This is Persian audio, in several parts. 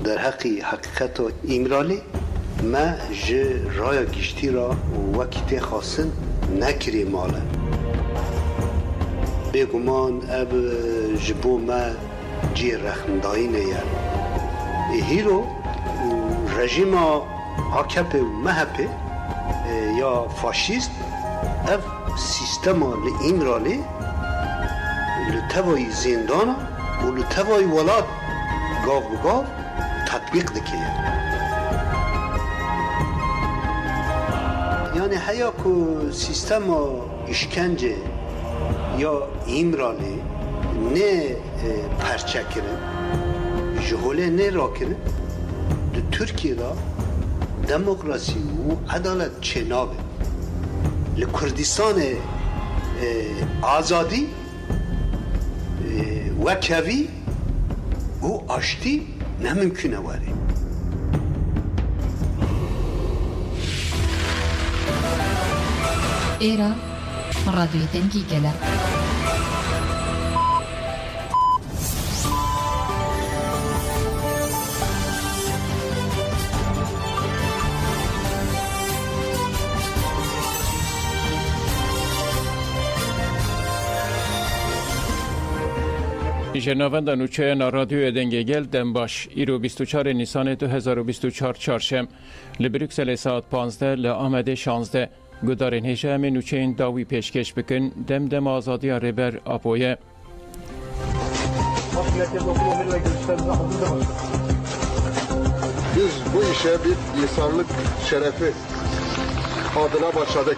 در حقیقت و ایمرالی ما جه رای گشتی را وقتی خواستن نکری ماله بگمان اب جبو ما جی رخندایی نیا هیرو رژیم AKP و MHP یا فاشیست اف سیستم ایمرالی لطوای زندان و لطوای ولاد گاو و گاو تطبیق دکیه یعنی حیا که سیستم اشکنجه یا ایمرالی نه پرچه کرن جهوله نه را کرن در ترکیه را دموکراسی و عدالت چنابه لکردستان آزادی و کوی و آشتی نممکنه واره ایران رادیو دنگی گله جنابند نوچه رادیو دنگی گل دنباش ایرو 24 نیسان 2024 چهارشنبه لبروکسل ساعت 15 لآمده 16 گدارین هیچه همه نوچه این داوی پیشکش بکن دم آزادی ربر آپویه Biz bu işe bir insanlık şerefi adına başladık.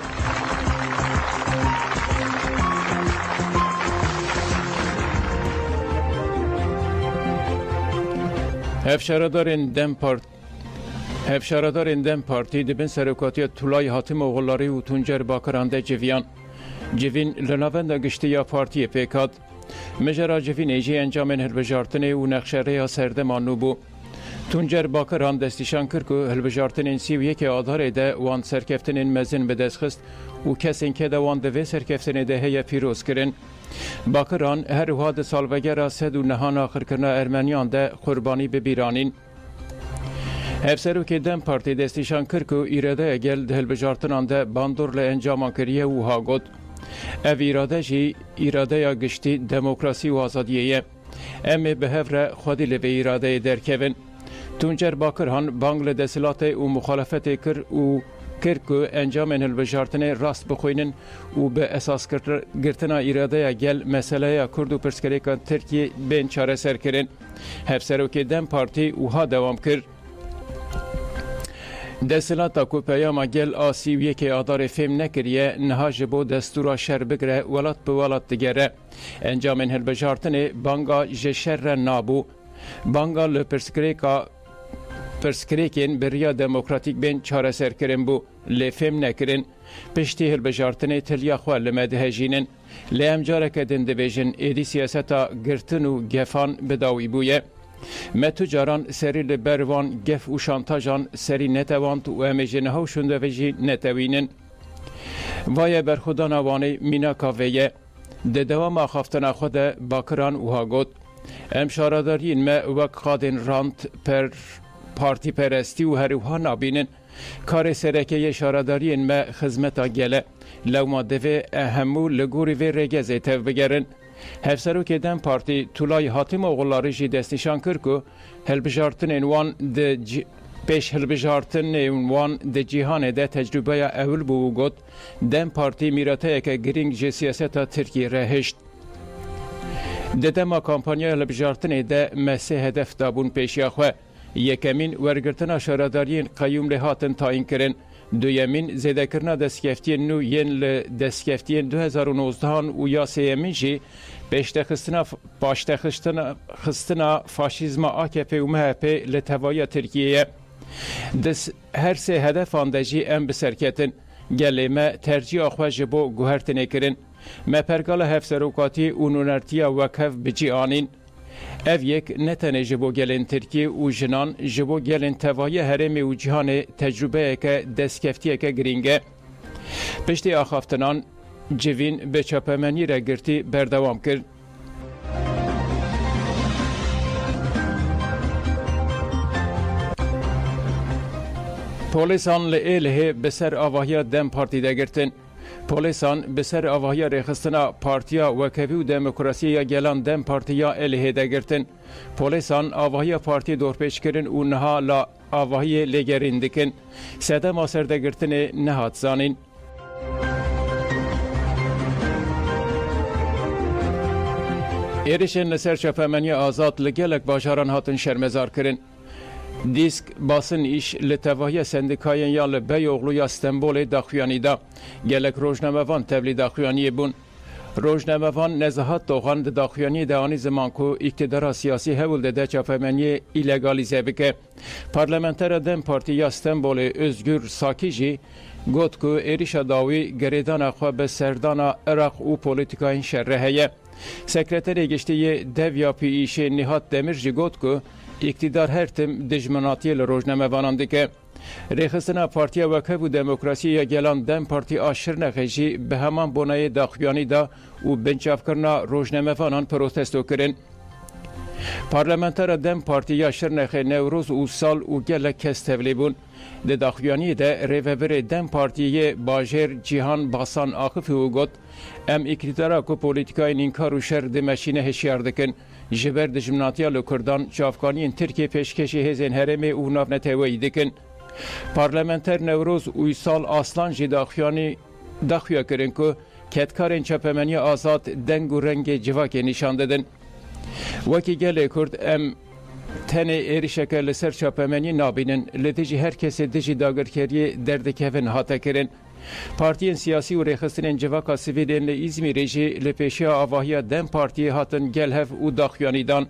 هفشاردارین دم پارتی دبن سرکاتی طولای حاتم اوغلاری و تونجر باکرانده جویان جوین لناوند گشتی یا پارتی پیکاد مجرا جوین ایجی انجامن هلبجارتنه و نقشره سردمان نوبو تونجر باکران دستیشان کرد که هلبجارتنین 31 آداره ده وان سرکفتنین مزن به دست خست و کسین که ده وان دوی سرکفتنه ده هی پیروز کرن باکران هر وحاد سالوگر سد و نهان آخر کرنا ارمنیان ده قربانی ببیرانین هفسرو که دم پارتی دستیشان کرد که ایراده گل ده هلبجارتنان ده باندور لانجامان کریه و ها گد او ایراده جی ایراده یا گشتی دموکراسی و آزادیه امی به هفره خودی لبه ایراده درکوین تونجر باکران بانگل دسلات و مخالفت کرد و که انجام هلبجارتنه راست بخوینن و به اساس گرتنا ایراده گل مسئله کرد و پرسکریکان ترکیه بین چاره سر کرن هفسرو که دم پارتی و ها دوام کرد دستلاتا کو پیام گل آسیویه که آدار فهم نکریه نها جبو دستورا شر بگره ولات به ولات دیگره انجام هلبجارتنه بانگا جشر نابو بانگا پرسکریکین بریا دموکراتیک بین چاره سر کرن بو لی فهم نکرن پشتی هلبجارتنه تلیا خواه لمده جینن لی امجاره که دنده بیجن ایدی سیاستا گرتن و گفان بداوی بویه متو جاران سری لبروان گف و شانتاجان سری نتواند و امیجنه ها شنده ویجی نتوینن وای برخودان آوانه مینا کاویه ده دوام آخافتن خود باکران و ها گود امشاردارین ما وک خادن راند پر پارتی پرستی و هروها نابینن کار سرکه شاردارین ما خدمتا گله لو ما دوه اهمو لگوری و رگزه تف بگرن هفسرو که دم پارتی طولای حاتم اوغلاری جی دستنشان کرد که هلبجارتن انوان پیش هلبجارتن انوان ده جیهان ده تجربه اول بو گد دم پارتی میراته که گرینگ جی سیاستا ترکیه رهشت ده دما کامپانیا هلبجارتن ده مسیح هدف دابون پیشیا خواه یکمین ورگرتنا شاردارین قیوم لحاتن تاین کرن دویمین زیده کرنا دستگفتین نو ین لدستگفتین 2019 و یا سیمین جی پاشتخستنا فاشیزم AKP و MHP لتوای ترکیه هر سه هدف آندجی ام بسرکتن گلی ما ترجیح آخواه جبو گوهرتنه کرن ما پرگال هفسروکاتی و نونرتیا وکف بجی آنین اف یک نتنه جبو گلن ترکیه و جنان جبو گلن توای هرم و جهان تجربه که دستکفتیه که گرینگه پشتی آخافتنان جوین به چاپمنی را گرتی بردوام کرد پولیسان لئیله بسر آواهی دم پارتی دگرتن. پولیسان بسر آواهی رخصتنا پارتیا وکوی و دموکراسی گلان دم پارتیا اله دگرتن. پولیسان آواهی پارتی دورپیش کرن و نها لا آواهی لگرین دکن. سده ماسر دگرتن نهات زانین. ایرشن لسر شفمنی آزاد لگلک باجاران هاتن شرمزار کرن. دیسک باسن ایش لتواهی سندکاین یا لبی اغلو یا استنبول داخویانی دا گلک روزنامه‌وان تولید داخویانی بون. روزنامه‌وان نزاهت دوغان داخویانی دانی زمان کو اقتدار سیاسی هول ده چافمنی ایلگالیزه بکه. پارلمانتر دم پارتی یا استنبول özgür ساکیجی گوت کو ایریش داوی گریدان خواه به سردان عراق و پولیتیکاین شرحیه. سکرتری گشتی devya پیشه نهاد دمرجی گوت کو اقتدار هر تم دجمناتی لروجنامه واننده که رخصتنا پارتیا وکه و دموکراسی یا گلان دم پارتی آشر نخیجی به همان بنای داخویانی دا و بنچاف کرنا روجنامه وانان پروتستو کرن. پارلمانتر دم پارتی یا شرنخه نوروز و سال و گلک کس تبلیبون. ده داخویانی ده ریوبر دم پارتی باجر جیهان باسان آخف و گوت ام اقتدارا کو پولیتیکای نینکار و شر دمشینه هشیار دکن. جبر دجمناتیا لکردان چافکانی ترکیه پیشکشی هزین هرمی و نافنتوی دکن. پارلمانتر نوروز و سال اصلان جی داخویا کرن که کتکارن چپمنی آزاد دنگ و رنگ جواک نشان دادن. وکی گله کرد ام تنه ایریشکه لسر چاپمنی نابینن لدیجی هر کسی دیجی داگرکری دردکهون هاته کرن. پارتین سیاسی و رخصتن جواکا سویدین لإزمیری جی لپیشی آواهی دم پارتی هاتن گلهف و داخیانیدان.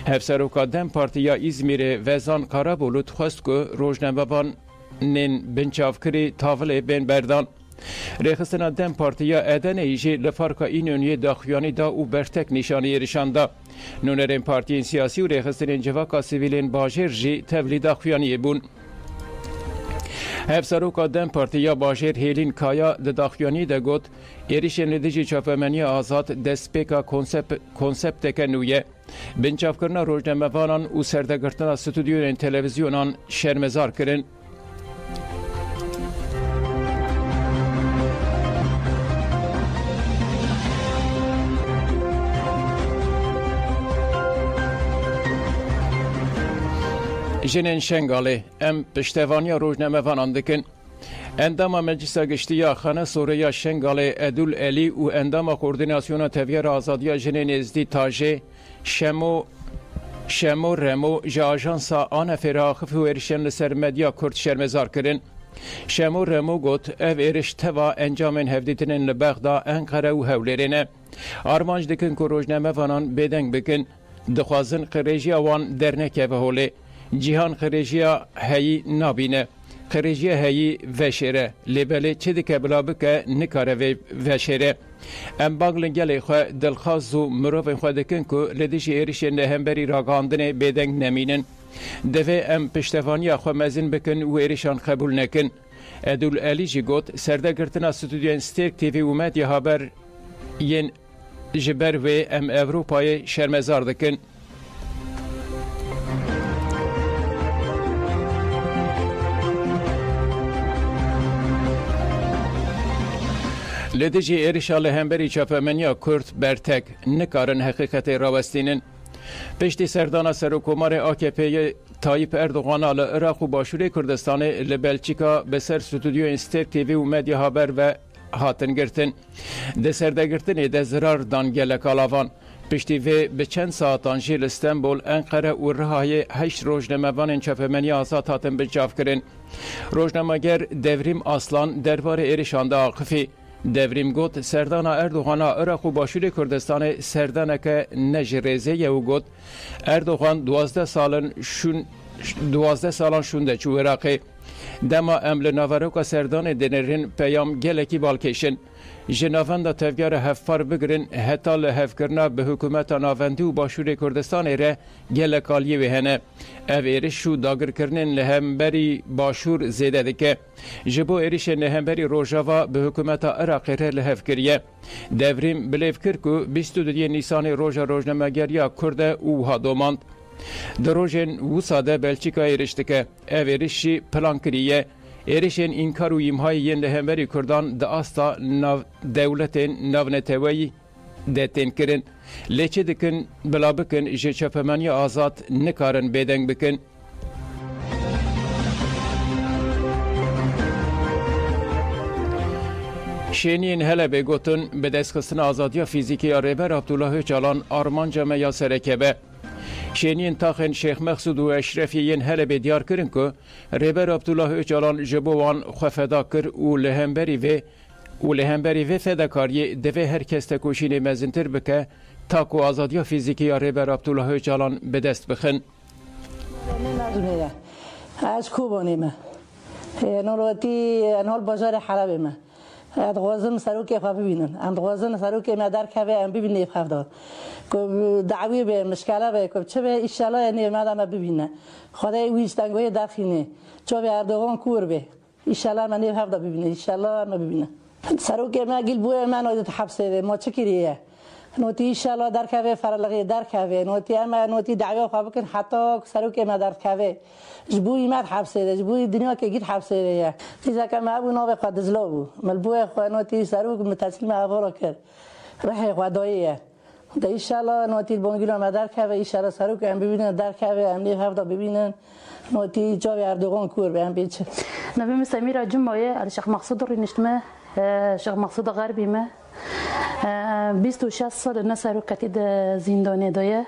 هفسروکا دم پارتیا İzmir'e وزان قرابولوت خواست که روزنامه‌وان نین بنچافکری تاول بین بردان. رخصتنا دم پارتیا ادن ایجی لفارکا اینونی داخیانی دا و برتک نشانی ایرشاندا. نونرین پارتین سیاسی و رخصتن جواکا سویلین باجر جی تولید داخیانی بون. هفسروکا دم پارتیا باجر هیلین کایا د داخیانی دا گوت ایریشن لدیجی چاپمنی آزاد دسپیکا کنسپت کنویه. بنچاف کرنا روزنامه‌وانان و سردگرتنا ستودیون تلویزیونان شرمزار کرن. جنین شنگاله ام پشتوانی روزنامه‌وانان دکن. اندام مجلس گشتی خانه سوریه شنگاله ادول الی و اندام کوردیناسیون تغییر آزادی جنین ازدی تاجه شمو رمو جاجانسا آن فراخ و ارشن لسر مدیا کرد شرمزار کرن. شمو رمو گوت او ارش توا انجامن هفدیتنن لبغدا انقره و هولرینه. آرمانج دکن که روزنامه‌وانان بدنگ بکن دخوازن خریجی وان درنکه و هوله. جیهان خریجیا هی نابینه. خریجیا هی وشره. لبله چه دکه بلا بکه نکاره وشره. ام باغلن گلی خو دلخواز و مروفن خو دکن که لدیش ایریشن همبری راگاندن بدنگ نمینن. دوه ام پشتوانی خو مزین بکن و ایریشان قبول نکن. ادول علی جی گوت سردگرتنا ستودیون سترک تیوی و مدیا هابر ین جبر و ام اوروپای شرمزار دکن. لدیجی ایریشال همبری چاپمنیا کرد برتک نکارن حقیقت راوستینن. پشتی سردان سرکومار AKP تایپ اردوغان آل عراق و باشور کردستان لبلچیکا به سر ستودیو اینسترک تیوی و مدیا هابر و هاتن گرتن. ده سردگرتن ده زرار دان گلک آلاوان. پشتی و به چند ساعتان جیل استنبول انقره و رهای 8 روزنامه‌وان چاپمنی آزاد هاتن بنچاف کرن. روزنامه‌گر دوریم اصلان درباره ایریشان دا آقفی. دوریم گوت سردانا اردوغان عراق و باشور کردستان سردانک نجرزه یو گوت اردوغان 12 سالان شونده چو عراقی دما امل ناوروکا سردان دنرین پیام گلکی بالکشن جناوند تفگار هفپار بگرن حتی لحفکرنا به حکومت ناوندی و باشور کردستان ره گلکالی وهنه او ایرش شو داگر کرنن لهمبری باشور زیده دکه جبو ایرش لهمبری روژاوا به حکومت عراق ره لحفکریه دوریم بلیف کرکو 22 نیسان روژا روژنمگریا کرده او هادوماند دروژن وساده بلچیکا ایرشتکه او ایرشی پلان کریه ایرشن اینکار و ایمهای ین لهمبری کردان ده آستا ناو دولتین ناونتوی دتین کرن لیچه دکن بلا بکن جه چپمانی آزاد نکارن بیدنگ بکن. شینین هله بگوتن به دستخستن آزادی فیزیکی ریبر عبدالله جالان آرمان جمعه یا سرکبه. شینین تاخن شیخ مقصود و اشرفیین هله به دیار کرن که ریبر عبدالله جالان جبوان خفدا کر و لهمبری و فداکاری دوی هر کس تکوشین مزنتر بکه تاکو آزادی فیزیکی ریبر عبدالله جالان به دست بخن. از کوبانیمه نوروتی انحال بازار حلبیمه ادغازن سروکی خواه ببینن ادغازن سروکی مدر که ام ببینه خواه داد که دعوی به مشکله به که چه به ایشالا یعنی مدام ببینه خدای ویستنگوی دفینه چه به اردوغان کور به ایشالا من نیف هفته ببینه ایشالا ما ببینه سروکی ما گل بوی من آدت حبسه ما چه کریه نوتی ایشالا در که فرلقی در که نوتی اما نوتی دعوی خواه بکن حتی سروکی ما در که جبوی مد حبسه جبوی دنیا که گیت حبسه چیزا که ما ابو نو قد زلو ملبوی خوانوتی سروک متسلیم اول کرد راه خداییه ده ان شاء الله نوتی بونگیرو ما در که ان شاء الله سروک هم ببینن در که هم نه هفته ببینن نوتی جای اردوغان کور به هم بیچ نبی سمیر جمعه الشيخ مقصود رینشتمه شيخ مقصود غربی ما 26 سال نه سروکتی زندانی دایه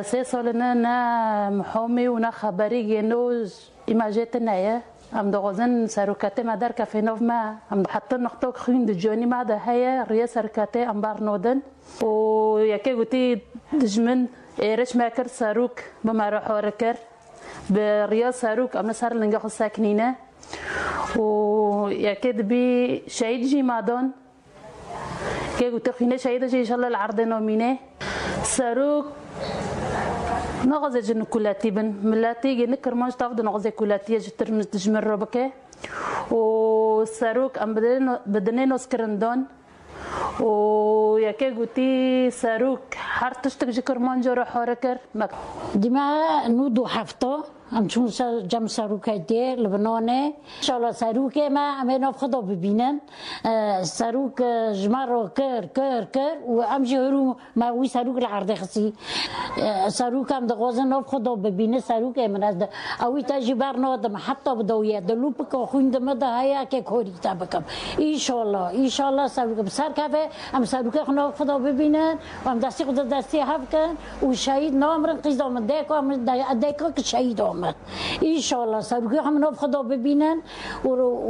3 سال نه محامی و نه خبری گنوز ایماجت نه ام دغزن سروکته ما در کافه نو ما ام حتی نقطه خوین د جونی ما ده هي ریا سرکته ام بار نودن و یکی گوتی دجمن ایرش ما کر سروک به ما رو کر به ریا سروک ام سر لنگه خو ساکنینه و یکی دبی شهید جی مادون که گوتی خینه شهید جی ان شاء الله العرض نومینه سروک نغزه جن كلاتي بن ملاتي جنكر ماش تافد نغزه كلاتي جتر مستجمر ربكه وساروك ام بدنين اسكرندون وياكي قوتي ساروك حرتشتك جكر مانجر حركر دما نودو حفتو ام چون جم ساروکه دی لبنانه ان شاء الله ساروکه ما امنا خدا ببینن ساروک جمارو کر و ام جهرو ما وی ساروک العرض خسی ساروک ام دغوزن خدا ببینه ساروکه من از اوی تجبر نادم حتی بدویه دلوب که خوند مده هيا که کوری تابکم ان شاء الله ساروک سر کفه ام ساروکه خدا ببینن و ام دستی هفکن و شهید نامرن قیزام دیکو ام دیکو که شهید ان شاء الله سروکی هم نو خدا ببینن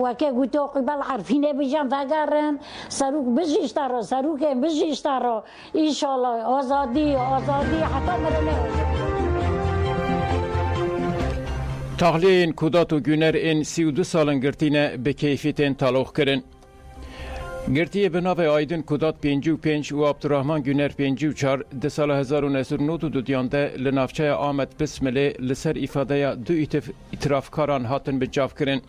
و که گویی قبل عرفینه بجام وگرن سروک بجیشتارا سروک بجیشتارا ان شاء الله آزادی حتی مرنه تحلیه این کودات و گونر این 32 سالن گرتینه به کیفیتین تالوخ کرن. گرتیه به ناو آیدن کودات 55 و عبدالرحمن گونر 54 ده سال 1992 دیانده لنافچه آمد بسمله لسر ایفاده دو اطرافکاران هاتن به جاف کرن.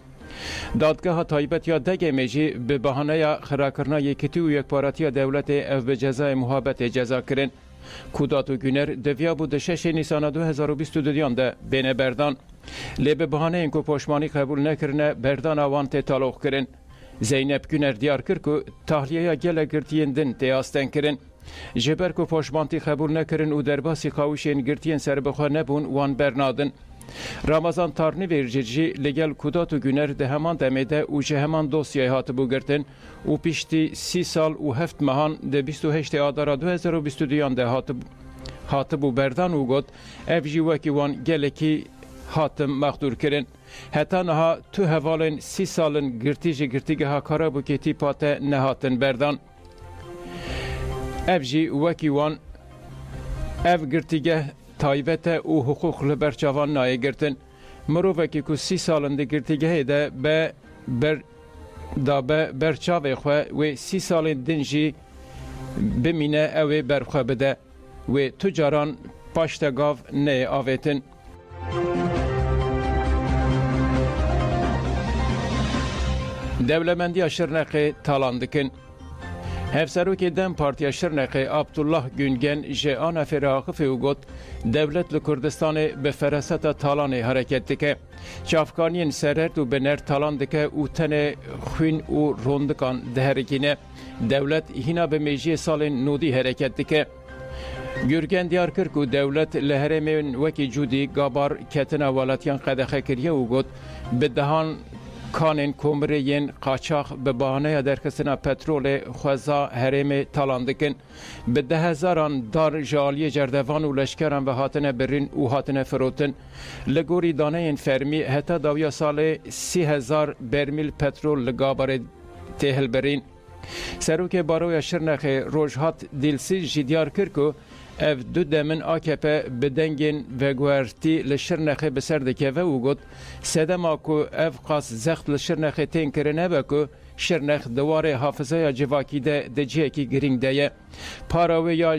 دادگاه تایبت یا دگه میجی به بهانه خراکرنا یکتی و یکپارتی دولت او به جزای محابت جزا کرن. کودات و گونر دویا بود 6 نیسان 2022 دیانده بین بردان. لی به بهانه اینکو پشمانی قبول نکرنه بردان آوانت تالوخ کرن. زینب گونر دیار کرد که تحلیه گله گرتین دن تیاستن کرن. جبر که پشمانتی قبول نکرن و در باسی قاوشین گرتین سر بخوا نبون وان برنادن. رمضان تارنی ورجیجی لگل کودات و گونر ده همان دمیده و جه همان دوسیه هات بو گرتن و پیشتی 30 سال و 7 ماهان ده 28 آدارا 2022 ده هات بو بردان و گد اف جیوکی وان گله کی هاتم مخدور کرن. حتی نها تو حوالن 30 سالن گرتیگه ها کارا بو که تیپاته نهاتن بردان. اف جی وکی وان اف گرتیگه تایبت او حقوق لبرچوان نای گرتن. مروفه که 30 سالن ده گرتیگه ده به برچاوه خواه و 30 سالن دنجی بمینه اوه برخواه بده و تجاران پاشتگاو نه آویتن. دولمندی شرنق تالان دکن. هفسروکی دم پارتیا شرنقی عبدالله گونگن جان فراخف و گوت دولت لکردستان به فرست تالان حرکت دکه چافکانین سررد و بنر تالان دکه و تن خوین و روندکان دهرکینه دولت هینا به میجی سال نودی حرکت دکه گرگن دیار کرد که دولت لهرمین وکی جودی گابار کتنا والاتیان قدخه کریه و گوت به دهان کانین کومرین قاچاق به بهانه درکسنا پترول خوزا هرم تالاندکن به 10,000 دار جالی جردوان و لشکران و هاتنه برین و هاتنه فروتن لگوری دانه این فرمی حتی داویا سال 30,000 برمیل پترول لگابار تهل برین سروک باروی شرنخ روژهات دیلسی جدیار کرکو اف دو دمن AKP بدنگین و گوارتی لشرنخه بسردکه و اوگد سدم آکو اف قاس زخت لشرنخه تین کرنه بکو شرنخ دوار حافظه جواکی ده جه کی گرینگ ده پاراوی یا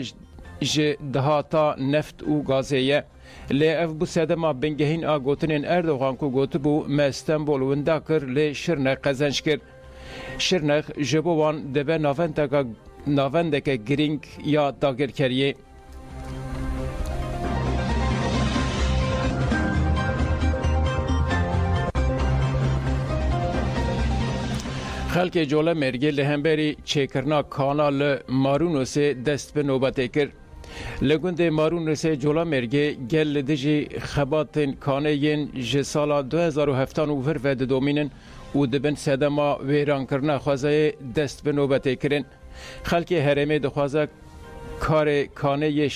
دهاتا نفت و گازه لی اف بو سدم بنگهین آگوتنین اردوغان کو گوت بو مستنبول وندا کر لی شرنخ قزنش کر شرنخ جبوان دبه ناوندک گرینگ یا داگر کریه خلک جوله مرگی لهمبری چکرنا کانال مارونوس دست به نوبت کرد. لگوند مارونوس جوله مرگی گل دجی خباتن کانه ین جسالا 2007 و دومینن و دبن سدما ویران کرنا خوازه دست به نوبت کرد. خلک هرمه دخوازه کار کانه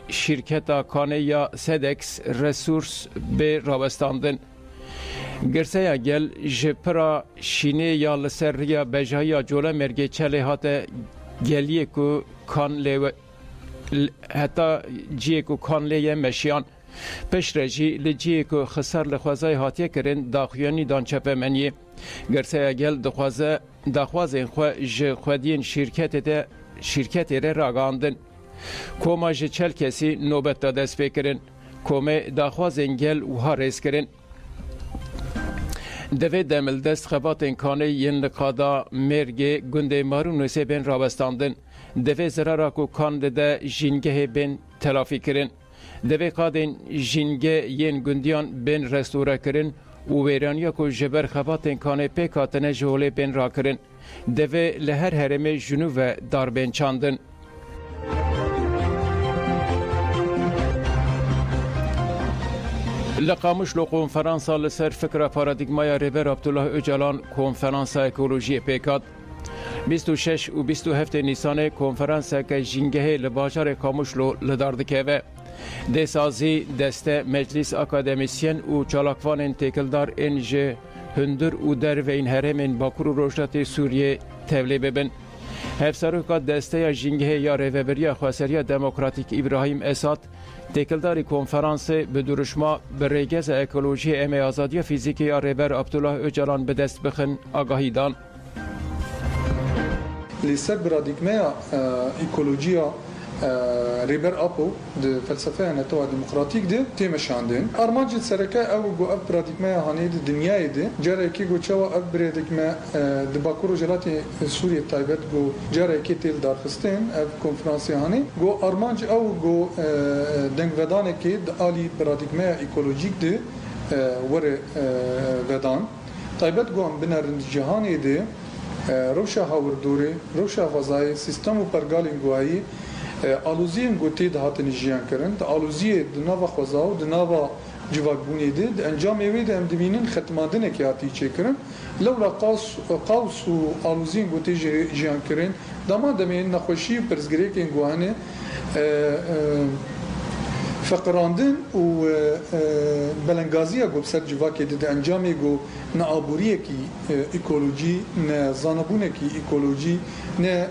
شرکتا کانه یا سدکس رسورس به رابستاندن. گرسه گل جپرا شینه یا لسر یا بجای یا جوله مرگی چله هاته گلیه کو کان لیو حتی جیه کو کان لیه مشیان پش رجی لجیه کو خسر لخوازای هاتیه کرن داخویانی دانچپه منیه گرسه گل دخوازین خواه خودین شرکت ره راگاندن کوما جه چل کسی نوبت دا دست بکرن کومه دخوازین گل وها ریز کرن دوی دمل دست خبات انکانه ین لقادا مرگی گنده مارونوسه بین رابستاندن دوی زرارا کو کانده ده جینگه بین تلافی کرن دوی قادن جینگه ین گندیان بین رستوره کرن و ویرانیا کو جبر خبات انکانه پیکاتنه جوله بین را کرن دوی لهر هرمه جنو و داربین چاندن لقامش لو کنفرانسا لسر فکر پارادیگمای ریبر عبدالله اوجالان کنفرانسا اکولوژی پیکات 26 و 27 نیسان کنفرانسا که جینگه لباجار کاموشلو لداردکه و دسازی دسته مجلس اکادمیسین و چالاکوان تکلدار انج هندر و در و این هرمین باکور و روشت سوریه تولی ببن هفسروکا دسته جینگه یا ریوبریا خواسریا دموکراتیک ابراهیم اساد تکلداری کنفرانس به درشما به ریگز اکولوژی ام آزادی فیزیکی یا ریبر عبدالله اوجالان به دست بخن آگاهی دان. لسر برادیگمیا اکولوژیا ریبر آپو ده فلسفه نتوع دموکراتیک ده تیمشاندن ارمانجی سرکه او گو اب برادیگمیا هانی ده دنیای ده جاره که گو چوا اب برادیگمیا ده باکورو جلاتی سوریه تایبت گو جاره که تیل دارخستین اب کنفرانسی هانی گو ارمانج او گو دنگ ودانه که ده آلی برادیگمیا اکولوژیک ده وره ودان تایبت گو ام بنرند جهانی ده روشا هاوردوری روشا فضایی سیستم و پرگالین گوهایی آلوزیین گوتی ده هاتن جیان کرن ده آلوزیه ده نوا خوزاو ده نوا جواکبونی ده انجام اوی ده ام دبینن ختماندنه که هاتی چه کرن لولا قاوس و آلوزیین گوتی جیان کرن داما دمین نخوشی پرزگری که انگوهانه فقراندن و بلنگازی گو بسر جواکی ده انجامی گو نه آبوریه کی اکولوژی نه زانبونه کی اکولوژی نه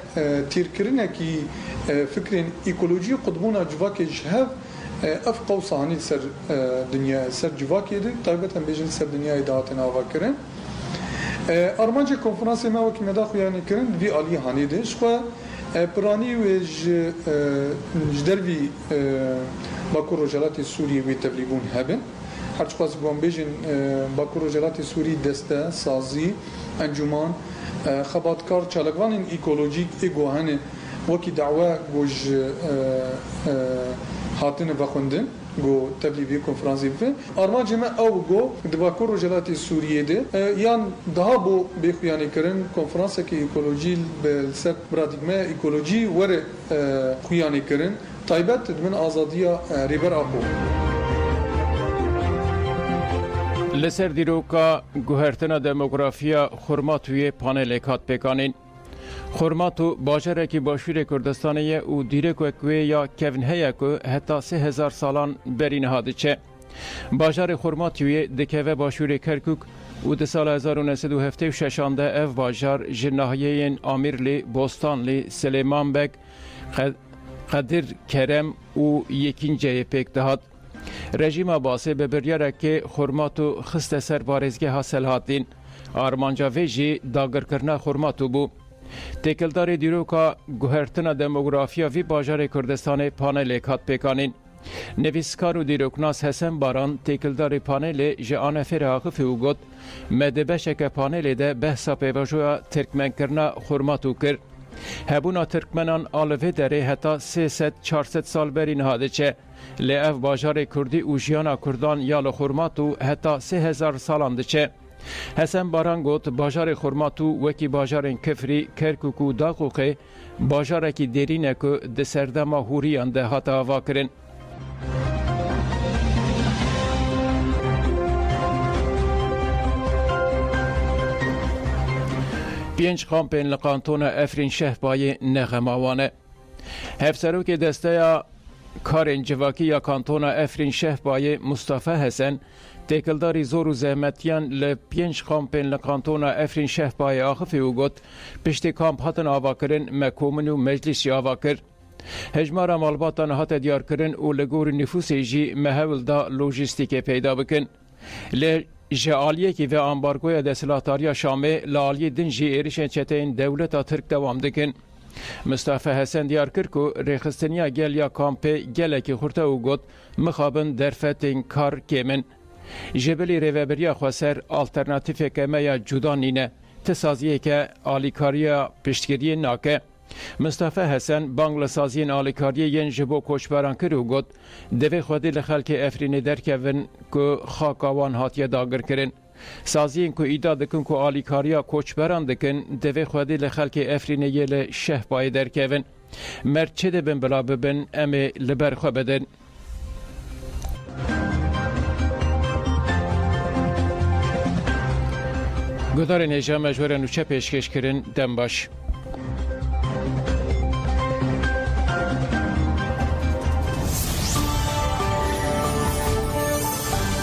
تیرکرینه کی فکرین اکولوژی قطبونا جواکی جهف اف قوسانی سر دنیا سر جواکی ده طایبت هم بیشتر سر دنیای دهاتن آوا کرن ارمانجی کنفرانسی ما وکی مداخل یعنی کرن وی علی هانی ده شخوا پرانی و جدروی باکو رجالات سوریه وی تبلیغون هبن هرچ خواست گوام بیشن باکو رجالات سوری دسته سازی انجمان خباتکار چالکوان ایکولوژیک ایگوهن وکی دعوه گوش هاتن و خوندن گو تبلیغی کنفرانسی بفن آرمانجی ما او گو دباکور رجالات سوریه ده یان daha bu بخویانی کرن کنفرانس که ایکولوژی بسر برادیگما ایکولوژی ور خویانی کرن تایبت من آزادیا ریبر آپو لسر دیروکا گوهرتنا دموگرافیا خورماتوی پانل اکات بکانین خورماتو باجرکی باشور کردستانیه و دیرکوکوی یا کون هیا که حتی 3000 سالان برین هاده چه. باجر خورماتوی دکوه باشور کرکوک و ده سال 1976 اف باجر جناهیین آمیرلی، بوستانلی، سلیمان بگ، قدر کرم و یکینجه پیک دهد. رژیم عباسی به بریاره که خورماتو خسته سر بارزگه حاصل هاتین. آرمانجا ویجی داگر کرنا خورماتو بو. تکلدار دیروکا گوهرتنا دموگرافیا وی باجار کردستان پانل اکات پیکانین. نویسکار و دیروکناس حسن باران تکلدار پانل جان فر آقفی و گد مدبشک پانل ده بحثا پیواجویا ترکمن کرنا خورماتو کر. هبونا ترکمنان آلوه داره حتی 300-400 سال برین هاده چه. لیف باجار کردی و جیانا کردان یال خورماتو حتی 3000 سالان ده چه. حسن باران گوت باجار خورماتو وکی باجار کفری کرکوک و داغوقه باجار کی درینه که ده سردما هوریان ده هاتا آوا کرن. پینج کامپین لقانتون افرین شهبای نغماوانه. هفسرو که دسته کارین جواکی یا کانتون افرین شهبای مصطفی حسن تکلداری زور و زحمتیان لپینج کامپین لقانتون افرین شهبای آخفی و گوت پشتی کامپ هاتن آوا کرن مکومن و مجلسی آوا کر. هجمارا مالباتان هات دیار کرن و لگور نفوسی جی محول دا لوجستیک پیدا بکن. جعالیه که و امبارگوی دستلاتاریا شامه لالی دنجی ایرشن چتین دولتا ترک دوام دکن. مصطفی حسن دیار کرکو ریخستنیا گل یا کامپه گله که خورته و گوت مخابن درفتین کار کمن. جبلی ریوبریا خواسر آلترناتیف کمه یا جدا نینه تسازیه که آلیکاریا پشتگیری ناکه. مصطفی حسن بانگل سازین آلیکاری ین جبو کوچبران کرو گوت دوی خودی لخلک افرین درکون که خاکاوان هاتیه داگر کرن. سازین که ایدا دکن که آلیکاریا کوچبران دکن دوی خودی لخلک افرین یل شهبای درکون. مرد چه دبن بلا ببن امی لبرخوا بدن. گدار نجام مجبور نوچه پیشکش کرن دم باش.